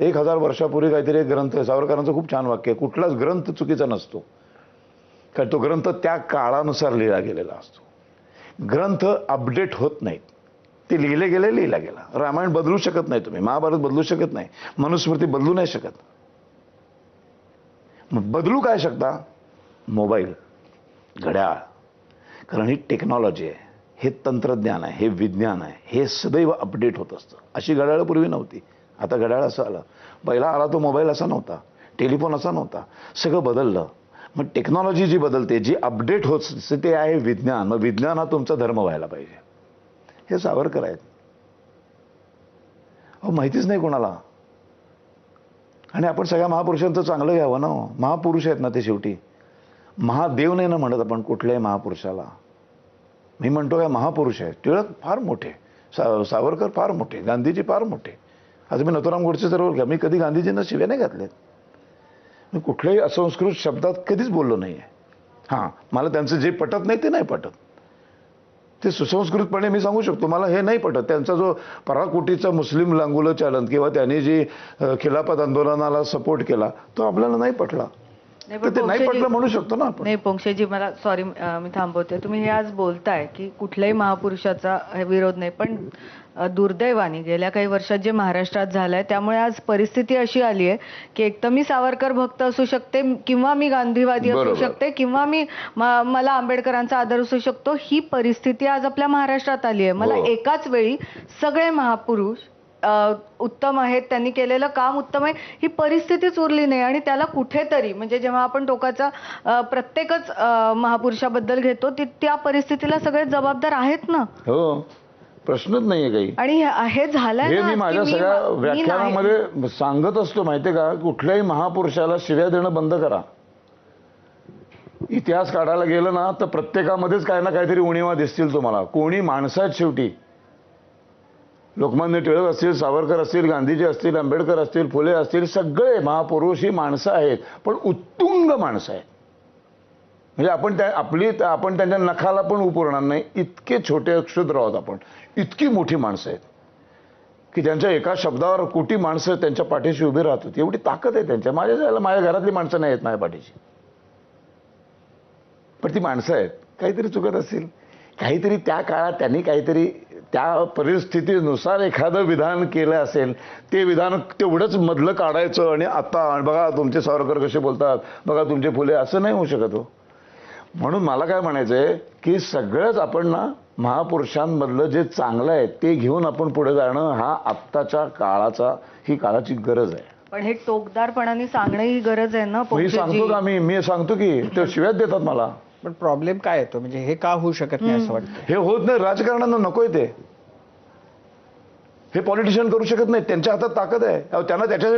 1000 वर्षापूर्वी काहीतरी एक ग्रंथ आहे, सावरकरांचं खूप छान वाक्य आहे, कुठलाच ग्रंथ चुकीचा नसतो, कारण तो ग्रंथ त्या काळानुसार लिहिला गेलेला असतो. ग्रंथ अपडेट होत नाहीत, ते लिहिले गेले लिहिला गेला. रामायण बदलू शकत नाही तुम्ही, महाभारत बदलू शकत नाही, मनुस्मृती बदलू नाही शकत. मग बदलू काय शकता? मोबाईल, घड्याळ, कारण ही टेक्नॉलॉजी आहे, हे तंत्रज्ञान आहे, हे विज्ञान आहे, हे सदैव अपडेट होत असतं. अशी घड्याळ पूर्वी नव्हती, आता घड्याळ असं आलं. पहिला आला तो मोबाईल असा नव्हता, टेलिफोन असा नव्हता, सगळं बदललं. मग टेक्नॉलॉजी जी बदलते, जी अपडेट होत असते, ते आहे विज्ञान. मग विज्ञान हा तुमचा धर्म व्हायला पाहिजे. हे सावरकर आहेत. अहो माहितीच नाही कोणाला. आणि आपण सगळ्या महापुरुषांचं चांगलं घ्यावं ना. महापुरुष आहेत ना ते शेवटी. महादेव नाही ना म्हणत आपण कुठल्याही महापुरुषाला. मी म्हणतो काय महापुरुष आहे. टिळक फार मोठे, सावरकर फार मोठे, गांधीजी फार मोठे. आज मी नथुराम गोडसे जवळ घ्या, मी कधी गांधीजींना शिव्या नाही घातल्यात. मी कुठल्याही असंस्कृत शब्दात कधीच बोललो नाही आहे. हां, मला त्यांचं जे पटत नाही ते नाही पटत, ते सुसंस्कृतपणे मी सांगू शकतो, मला हे नाही पटत. त्यांचा जो पराकोटीचा मुस्लिम लांगुलं चालन किंवा त्यांनी जी खिलाफत आंदोलनाला सपोर्ट केला, तो आपल्याला नाही पटला. ते नाही पटलं म्हणू शकतो ना आपण. नाही पोंक्षेजी, मला सॉरी, मी थांबवते. तुम्ही हे आज बोलताय की कुठल्याही महापुरुषाचा विरोध नाही, पण दुर्दैवाने गेल्या काही वर्षात जे महाराष्ट्रात झालंय त्यामुळे आज परिस्थिती अशी आली आहे की एक तर मी सावरकर भक्त असू शकते, किंवा मी गांधीवादी असू शकते, किंवा मला आंबेडकरांचा आदर असू शकतो. ही परिस्थिती आज आपल्या महाराष्ट्रात आली आहे. मला एकाच वेळी सगळे महापुरुष उत्तम आहेत, त्यांनी केलेलं काम उत्तम आहे, ही परिस्थितीच उरली नाही. आणि त्याला कुठेतरी म्हणजे जेव्हा आपण टोकाचा प्रत्येकच महापुरुषाबद्दल घेतो, त्या परिस्थितीला सगळे जबाबदार आहेत ना. हो, प्रश्नच नाहीये काही. आणि हे झालंय हे मी माझ्या सगळ्या व्याख्यानामध्ये सांगत असतो, माहितीये का. कुठल्याही महापुरुषाला शिव्या देणं बंद करा. इतिहास काढायला गेलं ना तर प्रत्येकामध्येच काय ना काहीतरी उणिवा दिसतील तुम्हाला. कोणी माणसं आहेत शेवटी. लोकमान्य टिळक असतील, सावरकर असतील, गांधीजी असतील, आंबेडकर असतील, फुले असतील, सगळे महापुरुष ही माणसं आहेत, पण उत्तुंग माणसं आहेत. म्हणजे आपण त्यांच्या नखाला पण उपुरणार नाही, इतके छोटे क्षुद्र आहोत आपण. इतकी मोठी माणसं आहेत की त्यांच्या एका शब्दावर कोटी माणसं त्यांच्या पाठीशी उभी राहतात. एवढी ताकद आहे त्यांच्या. माझ्या घरातली माणसं नाही आहेत माझ्या पाठीशी, पण ती माणसं आहेत. काहीतरी चुकत असेल, काहीतरी त्या काळात त्यांनी काहीतरी त्या परिस्थितीनुसार एखादं विधान केलं असेल, ते विधान तेवढंच मधलं काढायचं आणि आता बघा तुमचे सावरकर कसे बोलतात, बघा तुमचे फुले, असं नाही होऊ शकत हो. म्हणून मला काय म्हणायचंय की सगळंच आपण ना महापुरुषांमधलं जे चांगलं आहे ते घेऊन आपण पुढे जाणं हा आत्ताच्या ही काळाची गरज आहे. पण हे टोकदारपणाने सांगणं ही गरज आहे ना. मी सांगतो का, मी सांगतो की ते शिव्याच देतात मला. पण प्रॉब्लेम काय येतो, म्हणजे हे का होऊ शकत नाही असं वाटतं? हे होत नाही, राजकारण्यांना नकोय ते. हे पॉलिटिशियन करू शकत नाही, त्यांच्या हातात ताकद आहे. त्यांना त्याच्या